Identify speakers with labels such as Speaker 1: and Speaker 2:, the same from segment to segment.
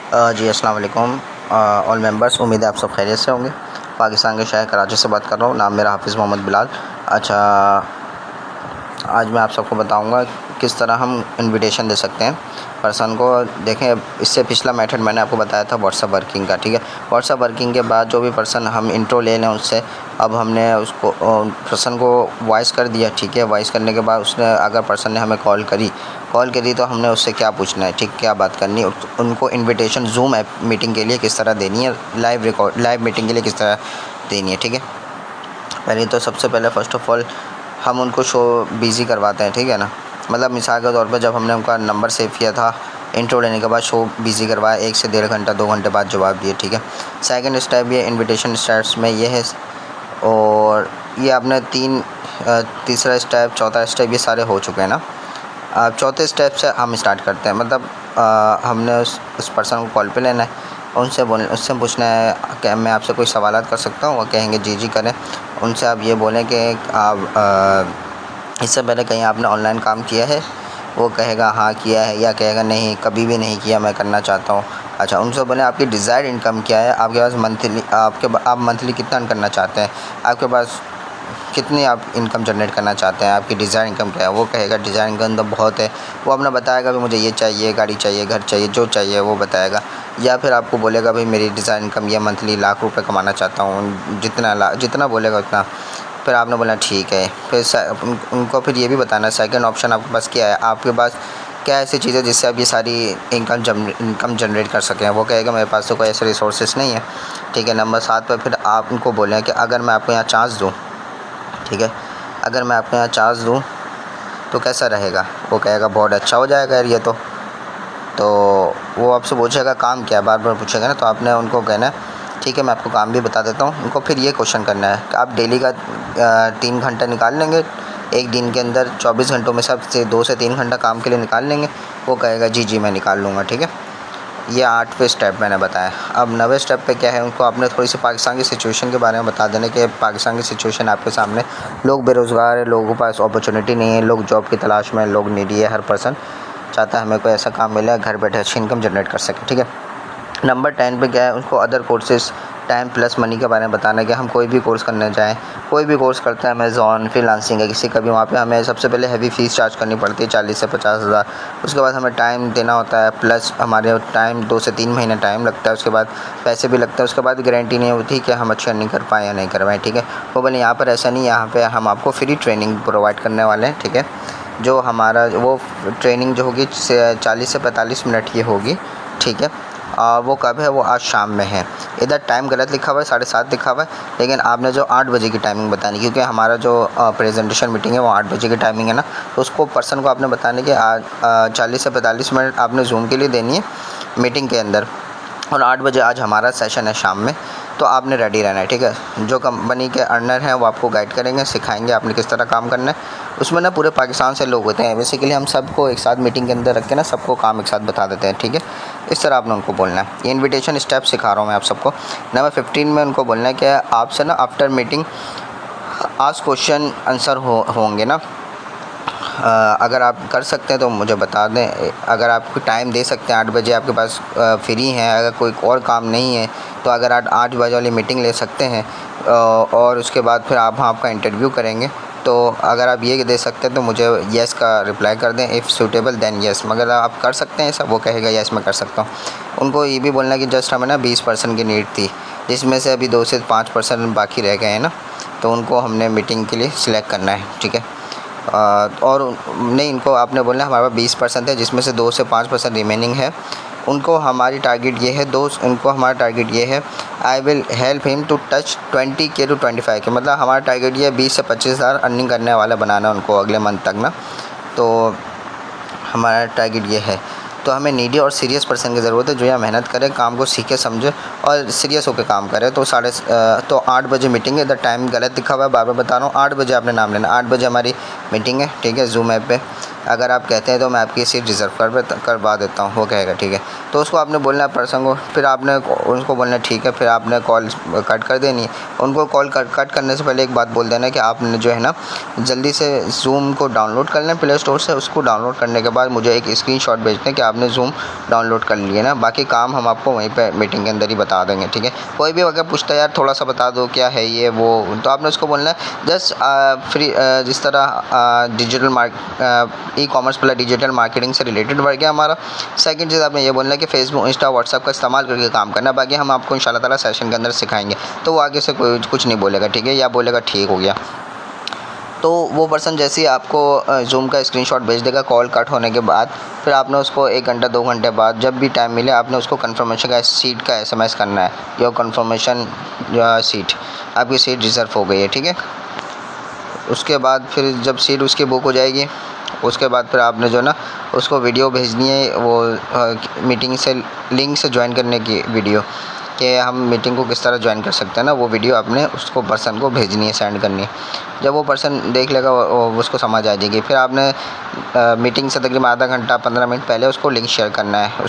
Speaker 1: जी अस्सलाम वालेकुम all members. उम्मीद है आप सब खैरियत से होंगे। पाकिस्तान के शहर कराची से बात कर रहा हूँ। नाम मेरा हाफिज़ मोहम्मद बिलाल। अच्छा, आज मैं आप सबको बताऊंगा किस तरह हम इनविटेशन दे सकते हैं पर्सन को। देखें, इससे पिछला मेथड मैंने आपको बताया था व्हाट्सएप वर्किंग का, ठीक है। व्हाट्सएप वर्किंग के बाद जो भी पर्सन हम इंट्रो ले लें उससे, अब हमने उसको पर्सन को वॉइस कर दिया, ठीक है। वॉइस करने के बाद उसने अगर पर्सन ने हमें कॉल करी तो हमने उससे क्या पूछना है, ठीक, क्या बात करनी है। उनको इनविटेशन ज़ूम ऐप मीटिंग के लिए किस तरह देनी है, लाइव मीटिंग के लिए किस तरह देनी है, ठीक है। पहले तो सबसे पहले फ़र्स्ट ऑफ़ ऑल हम उनको शो बिज़ी करवाते हैं, ठीक है ना। मतलब मिसाल के तौर पर जब हमने उनका नंबर सेव किया था, इंट्रो लेने के बाद शो बिज़ी करवाया, 1 से 1.5 घंटा 2 घंटे बाद जवाब दिए, ठीक है। सेकंड स्टेप ये इनविटेशन स्टेप्स में ये है। और ये आपने तीसरा स्टेप, चौथा स्टेप, ये सारे हो चुके हैं ना। अब चौथे स्टेप से हम स्टार्ट करते हैं। मतलब हमने उस पर्सन को कॉल पे लेना है, उससे पूछना है कि मैं आपसे कोई सवालात कर सकता हूँ। वो कहेंगे जी जी करें। उनसे आप ये बोलें कि आप इससे पहले कहीं आपने ऑनलाइन काम किया है। वो कहेगा हाँ किया है, या कहेगा नहीं कभी भी नहीं किया, मैं करना चाहता हूँ। अच्छा, उनसे बोलें आपकी डिज़ायर्ड इनकम क्या है, आपके पास मंथली आप मंथली कितना अर्न करना चाहते हैं, आपके पास कितनी आप इनकम जनरेट करना चाहते हैं, आपकी डिज़ायर इनकम क्या है। वो कहेगा डिज़ायर इनकम तो बहुत है। वो अपना बताएगा कि मुझे ये चाहिए, गाड़ी चाहिए, घर चाहिए, जो चाहिए वो बताएगा। या फिर आपको बोलेगा भाई मेरी डिज़ायर इनकम ये मंथली लाख रुपए कमाना चाहता हूँ, जितना बोलेगा उतना। फिर आपने बोला ठीक है। फिर उनको फिर ये भी बताना सेकंड ऑप्शन आपके पास क्या है, आपके पास क्या ऐसी चीज़ है जिससे आप ये सारी इनकम जनरेट कर सकें। वो कहेगा मेरे पास तो कोई ऐसे रिसोर्सेज नहीं है, ठीक है। नंबर 7 पर फिर आप उनको बोलें कि अगर मैं आपको यहाँ चांस दूँ, ठीक है, अगर मैं आपके यहाँ चार्ज दूँ तो कैसा रहेगा। वो कहेगा बहुत अच्छा हो जाएगा यार ये तो वो आपसे पूछेगा काम क्या है, बार बार पूछेगा ना। तो आपने उनको कहना है ठीक है मैं आपको काम भी बता देता हूँ। उनको फिर ये क्वेश्चन करना है कि आप डेली का 3 घंटा निकाल लेंगे, एक दिन के अंदर 24 घंटों में से 2 से 3 घंटा काम के लिए निकाल लेंगे। वो कहेगा जी जी मैं निकाल लूँगा, ठीक है। ये 8वें स्टेप मैंने बताया। अब 9वें स्टेप पे क्या है, उनको आपने थोड़ी सी पाकिस्तान की सिचुएशन के बारे में बता देना कि पाकिस्तान की सिचुएशन आपके सामने, लोग बेरोज़गार है, लोगों के पास अपॉर्चुनिटी नहीं है, लोग जॉब की तलाश में, लोग नीडी है, हर पर्सन चाहता है हमें कोई ऐसा काम मिले घर बैठे अच्छी इनकम जनरेट कर सके, ठीक है। नंबर 10 पे क्या है, उनको other courses time plus money के बारे में बताना है कि हम कोई भी कोर्स करने जाएँ, कोई भी कोर्स करते हैं, अमेज़ॉन फ्रीलांसिंग है किसी का भी, वहाँ पे हमें सबसे पहले हैवी फ़ीस चार्ज करनी पड़ती है 40 से 50 हज़ार। उसके बाद हमें टाइम देना होता है, प्लस हमारे टाइम 2 से 3 महीने टाइम लगता है, उसके बाद पैसे भी लगते हैं, उसके बाद गारंटी नहीं होती कि हम अच्छी अर्निंग कर पाएँ या नहीं कर पाएँ, ठीक है। वो बोले यहाँ पर ऐसा नहीं है, यहाँ पर हम आपको फ्री ट्रेनिंग प्रोवाइड करने वाले हैं, ठीक है। जो हमारा वो ट्रेनिंग जो होगी 40 से 45 मिनट की होगी, ठीक है। वो कब है, वो आज शाम में है। इधर टाइम गलत लिखा हुआ है, 7:30 लिखा हुआ है, लेकिन आपने जो 8 बजे की टाइमिंग बतानी, क्योंकि हमारा जो प्रेजेंटेशन मीटिंग है वो 8 बजे की टाइमिंग है ना। तो उसको पर्सन को आपने बताने कि आज 40 से 45 मिनट आपने ज़ूम के लिए देनी है मीटिंग के अंदर, और 8 बजे आज हमारा सेशन है शाम में। तो आपने रेडी रहना है, ठीक है। जो कंपनी के अर्नर हैं वो आपको गाइड करेंगे, सिखाएंगे आपने किस तरह काम करना है। उसमें ना पूरे पाकिस्तान से लोग होते हैं, बेसिकली हम सबको एक साथ मीटिंग के अंदर रख के ना सबको काम एक साथ बता देते हैं, ठीक है। इस तरह आपने उनको बोलना है। ये इन्विटेशन स्टेप सिखा रहा हूँ मैं आप सबको। नंबर 15 में उनको बोलना है कि आपसे ना आफ्टर मीटिंग आज क्वेश्चन आंसर होंगे ना। अगर आप कर सकते हैं तो मुझे बता दें, अगर आपको टाइम दे सकते हैं 8 बजे आपके पास फ्री हैं, अगर कोई और काम नहीं है तो अगर आप 8 बजे वाली मीटिंग ले सकते हैं, और उसके बाद फिर आप आपका इंटरव्यू करेंगे। तो अगर आप ये दे सकते हैं तो मुझे येस का रिप्लाई कर दें, इफ़ सूटेबल देन येस। मगर आप कर सकते हैं सब, वो कहेगा येस मैं कर सकता हूँ। उनको ये भी बोलना है कि जस्ट हमें ना 20% की नीड थी, जिसमें से अभी 2 से 5% बाकी रह गए हैं ना, तो उनको हमने मीटिंग के लिए सिलेक्ट करना है, ठीक है। और नहीं, इनको आपने बोलना है हमारे पास 20% है, जिसमें से 2 से 5% रिमेनिंग है। उनको हमारी टारगेट ये है, उनको हमारा टारगेट ये है, I will help him to touch 20K to 25K। मतलब हमारा टारगेट ये 20 से 25 हज़ार अर्निंग करने वाला बनाना उनको अगले मंथ तक ना। तो हमारा टारगेट ये है। तो हमें नीडी और सीरियस पर्सन की ज़रूरत है, जो यहाँ मेहनत करे, काम को सीखे समझे और सीरियस होकर काम करे। तो 8 बजे मीटिंग है। इधर टाइम गलत लिखा हुआ है, बार बार बता रहा हूँ, 8 बजे आपने नाम लेना। 8 बजे हमारी मीटिंग है, ठीक है, ज़ूम ऐप पे। अगर आप कहते हैं तो मैं आपकी सीट रिज़र्व करवा देता हूँ। वो कहेगा ठीक है। तो उसको आपने बोलना है पर्सन को, फिर आपने उनको बोलना है ठीक है, फिर आपने कॉल कट कर देनी है। उनको कॉल कट करने से पहले एक बात बोल देना कि आपने जो है ना जल्दी से ज़ूम को डाउनलोड कर लें प्ले स्टोर से। उसको डाउनलोड करने के बाद मुझे एक स्क्रीनशॉट भेज दें कि आपने ज़ूम डाउनलोड कर लिया ना। बाकी काम हम आपको वहीं पे मीटिंग के अंदर ही बता देंगे, ठीक है। कोई भी अगर पूछता है यार थोड़ा सा बता दो क्या है ये वो, तो आपने उसको बोलना है जस्ट फ्री, जिस तरह digital e commerce plus digital marketing से रिलेटेड वर्क है हमारा। सेकंड चीज़ आपने ये बोलना है कि फेसबुक, इंस्टा, व्हाट्सअप का इस्तेमाल करके काम करना। बाकी हम आपको इंशाल्लाह ताला सेशन के अंदर सिखाएंगे। तो वो आगे से कुछ नहीं बोलेगा, ठीक है, या बोलेगा ठीक हो गया। तो वो पर्सन जैसे ही आपको ज़ूम का स्क्रीनशॉट भेज देगा कॉल कट होने के बाद, फिर आपने उसको 1 घंटा 2 घंटे बाद जब भी टाइम मिले आपने उसको कन्फर्मेशन का सीट का SMS करना है, योर कन्फर्मेशन सीट, आपकी सीट रिज़र्व हो गई है, ठीक है। उसके बाद फिर जब सीट उसकी बुक हो जाएगी, उसके बाद फिर आपने जो ना उसको वीडियो भेजनी है, वो मीटिंग से लिंक से ज्वाइन करने की वीडियो, कि हम मीटिंग को किस तरह ज्वाइन कर सकते हैं ना, वो वीडियो आपने उसको पर्सन को भेजनी है, सेंड करनी है। जब वो पर्सन देख लेगा उसको समझ आ जाएगी। फिर आपने मीटिंग से तकरीबन आधा घंटा 15 मिनट पहले उसको लिंक शेयर करना है,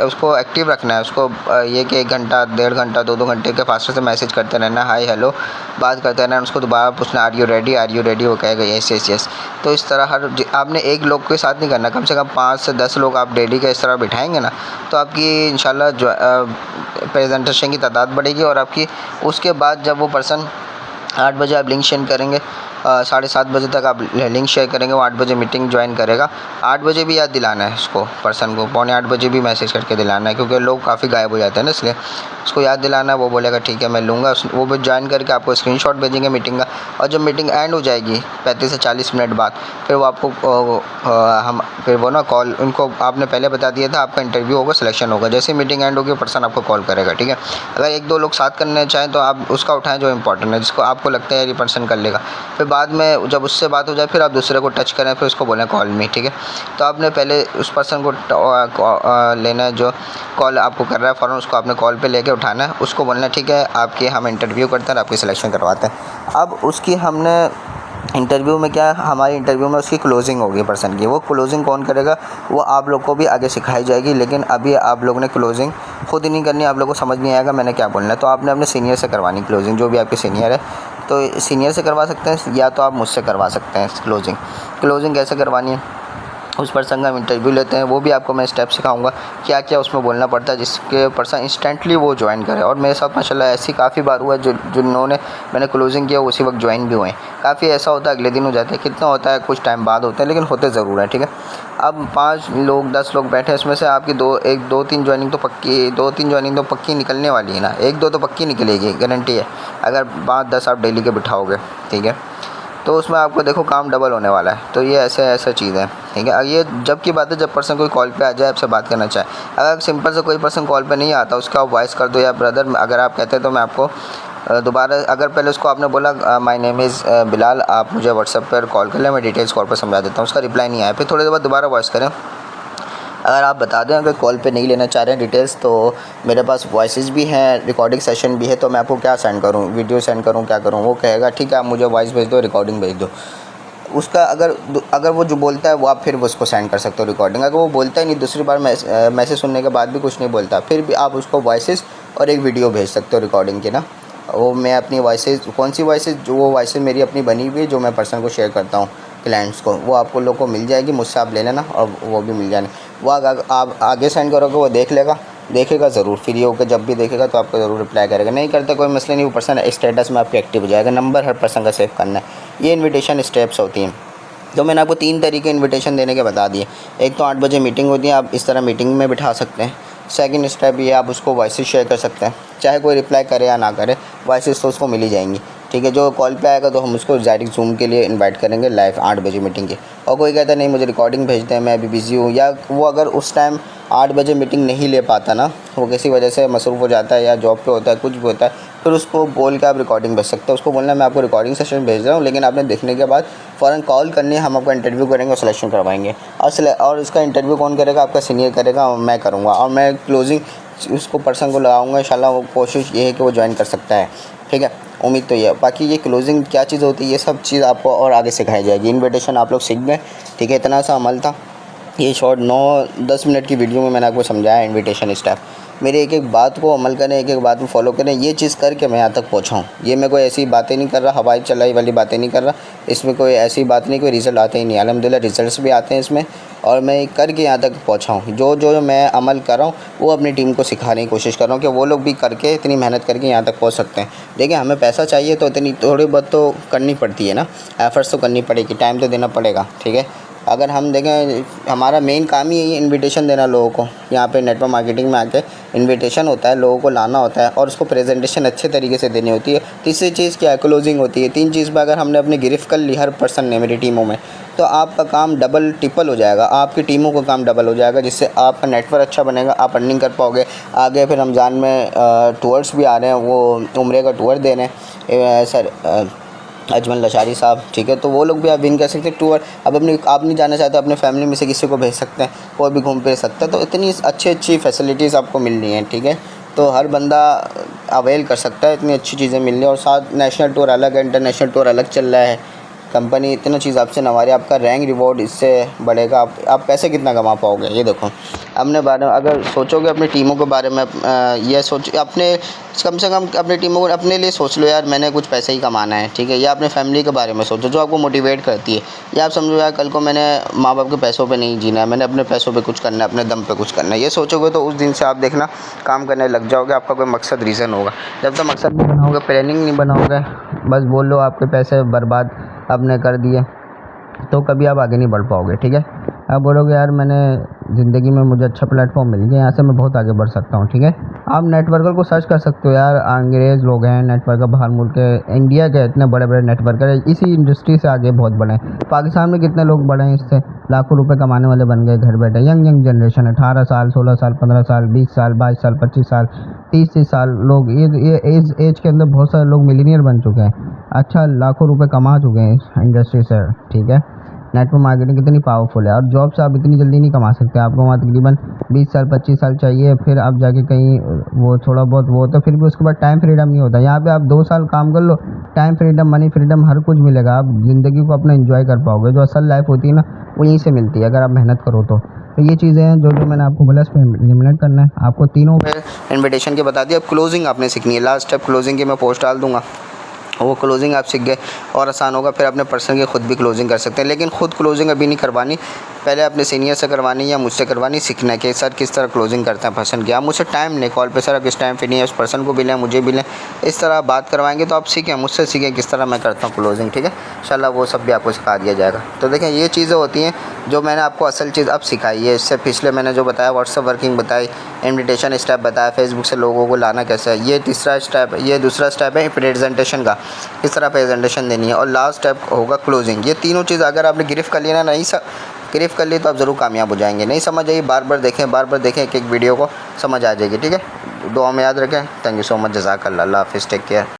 Speaker 1: उसको एक्टिव रखना है। उसको ये कि 1 घंटा 1.5 घंटा 2-2 घंटे के फासले से मैसेज करते रहना, हाय हेलो बात करते रहना। उसको दोबारा पूछना आर यू रेडी, वो कहेगा यस यस यस। तो इस तरह आपने एक लोग के साथ नहीं करना, कम से कम 5 से 10 लोग आप डेली का इस तरह बिठाएंगे ना, तो आपकी इंशाल्लाह प्रेजेंटेशन की तादाद बढ़ेगी। और आपकी उसके बाद जब वो पर्सन 8 बजे आप लिंक शेयर करेंगे, 7:30 बजे तक आप लिंक शेयर करेंगे, वो 8 बजे मीटिंग ज्वाइन करेगा। 8 बजे भी याद दिलाना है उसको, पर्सन को 7:45 बजे भी मैसेज करके दिलाना है, क्योंकि लोग काफ़ी गायब हो जाते हैं ना, इसलिए उसको याद दिलाना है। वो बोलेगा ठीक है मैं लूँगा, वो भी ज्वाइन करके आपको स्क्रीनशॉट भेजेंगे मीटिंग का। और जब मीटिंग एंड हो जाएगी 35 से 40 मिनट बाद, फिर वो आपको फिर वो ना कॉल, उनको आपने पहले बता दिया था आपका इंटरव्यू होगा, सिलेक्शन होगा। जैसे मीटिंग एंड होगी पर्सन आपको कॉल करेगा, ठीक है। अगर 1-2 लोग साथ करना चाहें तो आप उसका उठाएं जो इंपॉर्टेंट है, जिसको आपको लगता है ये पर्सन कर लेगा। फिर बाद में जब उससे बात हो जाए फिर आप दूसरे को टच करें, फिर उसको बोलें कॉल मी, ठीक है। तो आपने पहले उस पर्सन को लेना है जो कॉल आपको कर रहा है, फ़ौरन उसको आपने कॉल पे लेके उठाना है। उसको बोलना है ठीक है आपकी हम इंटरव्यू करते हैं, आपकी सिलेक्शन करवाते हैं। अब उसकी हमने इंटरव्यू में क्या, हमारी इंटरव्यू में उसकी क्लोजिंग होगी पर्सन की। वो क्लोजिंग कौन करेगा वो आप लोग को भी आगे सिखाई जाएगी, लेकिन अभी आप लोगों ने क्लोजिंग खुद ही नहीं करनी, आप लोगों को समझ नहीं आएगा मैंने क्या बोलना है। तो आपने अपने सीनियर से करवानी क्लोजिंग, जो भी आपके सीनियर है। तो सीनियर से करवा सकते हैं या तो आप मुझसे करवा सकते हैं क्लोजिंग कैसे करवानी है। उस पर्सन का हम इंटरव्यू लेते हैं, वो भी आपको मैं स्टेप सिखाऊंगा क्या क्या उसमें बोलना पड़ता है, जिसके पर्सन इंस्टेंटली वो ज्वाइन करे। और मेरे साथ माशाल्लाह ऐसी काफ़ी बार हुआ है जिन्होंने मैंने क्लोजिंग किया उसी वक्त ज्वाइन भी हुए हैं। काफ़ी ऐसा होता है अगले दिन हो जाते हैं, कितना होता है कुछ टाइम बाद होते हैं, लेकिन होते ज़रूर हैं, ठीक है। अब 5 लोग 10 लोग बैठे हैं, इसमें से आपकी 2-3 ज्वाइनिंग तो पक्की, 2-3 ज्वाइनिंग तो पक्की निकलने वाली है ना, 1-2 तो पक्की निकलेगी, गारंटी है, अगर 5-10 आप डेली के बिठाओगे, ठीक है। तो उसमें आपको देखो काम डबल होने वाला है। तो ये ऐसा चीज़ है, ठीक है। ये जब की बात है जब पर्सन कोई कॉल पे आ जाए आपसे बात करना चाहे। अगर सिंपल से कोई पर्सन कॉल पे नहीं आता उसका आप वॉइस कर दो, या ब्रदर अगर आप कहते हैं तो मैं आपको दोबारा, अगर पहले उसको आपने बोला माय नेम इज़ बिलाल, आप मुझे व्हाट्सएप पर कॉल कर लें, मैं डिटेल्स कॉल पर समझा देता हूँ। उसका रिप्लाई नहीं आया, फिर थोड़ी देर बाद दोबारा वॉइस करें। अगर आप बता दें अगर कॉल पे नहीं लेना चाह रहे हैं डिटेल्स, तो मेरे पास वॉइसेस भी हैं, रिकॉर्डिंग सेशन भी है, तो मैं आपको क्या सेंड करूँ, वीडियो सेंड करूँ, क्या करूँ। वो कहेगा ठीक है आप मुझे वॉइस भेज दो, रिकॉर्डिंग भेज दो। उसका अगर वो जो बोलता है वो आप फिर उसको सेंड कर सकते हो रिकॉर्डिंग। अगर वो बोलता ही नहीं, दूसरी बार मैसेज सुनने के बाद भी कुछ नहीं बोलता, फिर भी आप उसको वॉइसेस और एक वीडियो भेज सकते हो रिकॉर्डिंग की ना। वो मैं अपनी वॉइसेस, कौन सी वॉइसेस, जो वो वॉइसेस मेरी अपनी बनी हुई है जो मैं पर्सन को शेयर करता हूँ क्लाइंट्स को, वो आपको लोग को मिल जाएगी, मुझसे आप ले लेना और वो भी मिल जाने। वो अगर आप आगे सेंड करोगे वो देखेगा ज़रूर, फ्री होकर जब भी देखेगा तो आपको ज़रूर रिप्लाई करेगा। नहीं करता कोई मसला नहीं, वो पर्सन स्टेटस में आपके एक्टिव हो जाएगा। नंबर हर पर्सन का सेव करना है, ये इन्विटेशन स्टेप्स होती हैं। तो मैंने आपको 3 तरीके इन्विटेशन देने के बता दिए। एक तो 8 बजे मीटिंग होती है, आप इस तरह मीटिंग में बिठा सकते हैं। सेकंड स्टेप ये आप उसको वॉइसेस शेयर कर सकते हैं, चाहे कोई रिप्लाई करे या ना करे, वॉइसेस तो उसको मिल ही जाएंगी, ठीक है। जो कॉल पे आएगा तो हम उसको डायरेक्ट ज़ूम के लिए इनवाइट करेंगे लाइव 8 बजे मीटिंग की। और कोई कहता है नहीं मुझे रिकॉर्डिंग भेज दें, मैं अभी बिज़ी हूँ, या वो अगर उस टाइम 8 बजे मीटिंग नहीं ले पाता ना, वो किसी वजह से मसरूफ़ हो जाता है या जॉब पे होता है, कुछ भी होता है, फिर उसको बोल के आप रिकॉर्डिंग भेज सकते हो। उसको बोलना मैं आपको रिकॉर्डिंग सेशन भेज रहा हूँ, लेकिन आपने देखने के बाद फ़ौरन कॉल करनी है, हम आपका इंटरव्यू करेंगे और सिलेक्शन करवाएंगे। और इसका इंटरव्यू कौन करेगा, आपका सीनियर करेगा और मैं करूँगा, और मैं क्लोजिंग उसको पर्सन को लगाऊंगा। इंशाल्लाह वो कोशिश ये है कि वो ज्वाइन कर सकता है, ठीक है। उम्मीद तो ये, बाकी ये क्लोजिंग क्या चीज़ होती है ये सब चीज़ आपको और आगे सिखाई जाएगी। इन्विटेशन आप लोग सीख गए, ठीक है, इतना सा अमल था। ये शॉर्ट 9-10 मिनट की वीडियो में मैंने आपको समझाया इन्विटेशन स्टेप। मेरी एक एक बात को अमल करें, एक एक बात को फॉलो करें, ये चीज़ करके मैं यहाँ तक पहुँचा हूँ। ये मैं कोई ऐसी बातें नहीं कर रहा, हवाई चलाई वाली बातें नहीं कर रहा, इसमें कोई ऐसी बात नहीं, कोई रिज़ल्ट आते ही नहीं। अल्हम्दुलिल्लाह रिज़ल्ट्स भी आते हैं इसमें, और मैं करके यहाँ तक पहुँचा हूँ। जो मैं अमल कर रहा हूँ वो अपनी टीम को सिखाने की कोशिश कर रहा हूँ कि वो लोग भी करके इतनी मेहनत करके यहाँ तक पहुँच सकते हैं। देखिए, हमें पैसा चाहिए तो इतनी थोड़ी बहुत तो करनी पड़ती है ना, एफ़र्ट्स तो करनी पड़ेगी, टाइम तो देना पड़ेगा, ठीक है। अगर हम देखें, हमारा मेन काम ही यही है इन्विटेशन देना लोगों को। यहाँ पे नेटवर्क मार्केटिंग में आके इन्विटेशन होता है, लोगों को लाना होता है और उसको प्रेजेंटेशन अच्छे तरीके से देनी होती है। तीसरी चीज़ क्या है, क्लोजिंग होती है। 3 चीज़ पर अगर हमने अपनी गिरफ्त कर ली हर पर्सन ने मेरी टीमों में, तो आपका काम डबल ट्रिपल हो जाएगा, आपकी टीमों का काम डबल हो जाएगा, जिससे आपका नेटवर्क अच्छा बनेगा, आप अर्निंग कर पाओगे। आगे फिर रमज़ान में टूर्स भी आ रहे हैं, वो उम्रे का टूर दे रहे हैं सर अजमल लशारी साहब, ठीक है, तो वो लोग भी आप विन कर सकते हैं टूर। अब आप नहीं जाना चाहते, अपने फैमिली में से किसी को भेज सकते हैं, कोई भी घूम फिर सकता है। तो इतनी अच्छी फैसिलिटीज़ आपको मिल रही हैं, ठीक है, तो हर बंदा अवेल कर सकता है, इतनी अच्छी चीज़ें मिल रही हैं। और साथ नेशनल टूर अलग है, इंटरनेशनल टूर अलग चल रहा है। कंपनी इतना चीज़ आपसे नवा रही है, आपका रैंक रिवॉर्ड इससे बढ़ेगा। आप पैसे कितना कमा पाओगे, ये देखो। अपने बारे में अगर सोचोगे, अपनी टीमों के बारे में ये सोच, अपने कम से कम अपनी टीमों को अपने लिए सोच लो यार, मैंने कुछ पैसे ही कमाना है, ठीक है। या अपने फैमिली के बारे में सोचो जो आपको मोटिवेट करती है। या आप समझो यार, कल को मैंने माँ बाप के पैसों पे नहीं जीना है, मैंने अपने पैसों पे कुछ करना है, अपने दम पे कुछ करना है। ये सोचोगे तो उस दिन से आप देखना काम करने लग जाओगे। आपका कोई मकसद रीज़न होगा। जब तक मकसद नहीं बनाओगे, प्लानिंग नहीं बनाओगे, बस बोल लो आपके पैसे बर्बाद आपने कर दिए, तो कभी आप आगे नहीं बढ़ पाओगे, ठीक है। आप बोलोगे यार मैंने ज़िंदगी में मुझे अच्छा प्लेटफॉर्म मिल गया, यहाँ से मैं बहुत आगे बढ़ सकता हूँ, ठीक है। आप नेटवर्कर को सर्च कर सकते हो यार, अंग्रेज़ लोग हैं नेटवर्कर, बाहर मुल्क के, इंडिया के इतने बड़े बड़े नेटवर्कर है, इसी इंडस्ट्री से आगे बहुत बड़े हैं। पाकिस्तान में कितने लोग बड़े हैं, इससे लाखों रुपए कमाने वाले बन गए घर बैठे। यंग जनरेशन है, 18 साल, 16 साल, 15 साल, 20 साल, 22 साल, 25 साल, 30 साल लोग, ये एज के अंदर बहुत सारे लोग मिलीनियर बन चुके हैं। अच्छा, लाखों रुपए कमा चुके हैं इस इंडस्ट्री से, ठीक है। नेटवर्क मार्केटिंग कितनी पावरफुल है, और जॉब से आप इतनी जल्दी नहीं कमा सकते। आपको वहाँ तकरीबन 20 साल 25 साल चाहिए, फिर आप जाके कहीं वो थोड़ा बहुत वो, तो फिर भी उसके बाद टाइम फ्रीडम नहीं होता। यहाँ पे आप 2 साल काम कर लो, टाइम फ्रीडम, मनी फ्रीडम, हर कुछ मिलेगा। आप ज़िंदगी को अपना एंजॉय कर पाओगे। जो असल लाइफ होती है ना, वो यहीं से मिलती है अगर आप मेहनत करो तो। ये चीज़ें हैं जो मैंने आपको बोला, इस पर इम्प्लीमेंट करना है आपको। तीनों इन्विटेशन के बता दिया। अब क्लोजिंग आपने सीखनी है। लास्ट स्टेप क्लोजिंग की मैं पोस्ट डाल दूँगा, वो क्लोजिंग आप सीख गए और आसान होगा। फिर अपने पर्सन की खुद भी क्लोजिंग कर सकते हैं, लेकिन खुद क्लोजिंग अभी नहीं करवानी, पहले अपने सीनियर से करवानी या मुझसे करवानी, सीखना है कि सर किस तरह क्लोजिंग करते हैं पर्सन की। आप मुझसे टाइम लें कॉल पे, सर आप किस टाइम फ्री है, उस पर्सन को भी लें, मुझे भी लें, इस तरह बात करवाएंगे तो आप सीखें, मुझसे सीखें किस तरह मैं करता हूँ क्लोजिंग, ठीक है। इंशाल्लाह वो सब भी आपको सिखा दिया जाएगा। तो देखें, ये चीज़ें होती हैं जो मैंने आपको असल चीज़ अब सिखाई है। इससे पिछले मैंने जो बताया, व्हाट्सएप वर्किंग बताई, इन्विटेशन स्टेप बताया, फेसबुक से लोगों को लाना कैसे है, ये तीसरा स्टेप, ये दूसरा स्टेप है प्रेजेंटेशन का, किस तरह प्रेजेंटेशन देनी है, और लास्ट स्टेप होगा क्लोजिंग। ये तीनों चीज़ अगर आपने गिरफ्त कर लिया ना, नहीं गिरफ्त कर ली तो आप ज़रूर कामयाब हो जाएंगे। नहीं समझ आई, बार बार देखें एक वीडियो को, समझ आ जाएगी, ठीक है। दुआ में याद रखें। थैंक यू सो मच, जज़ाकल्लाह, अल्लाह हाफ़िज़, टेक केयर।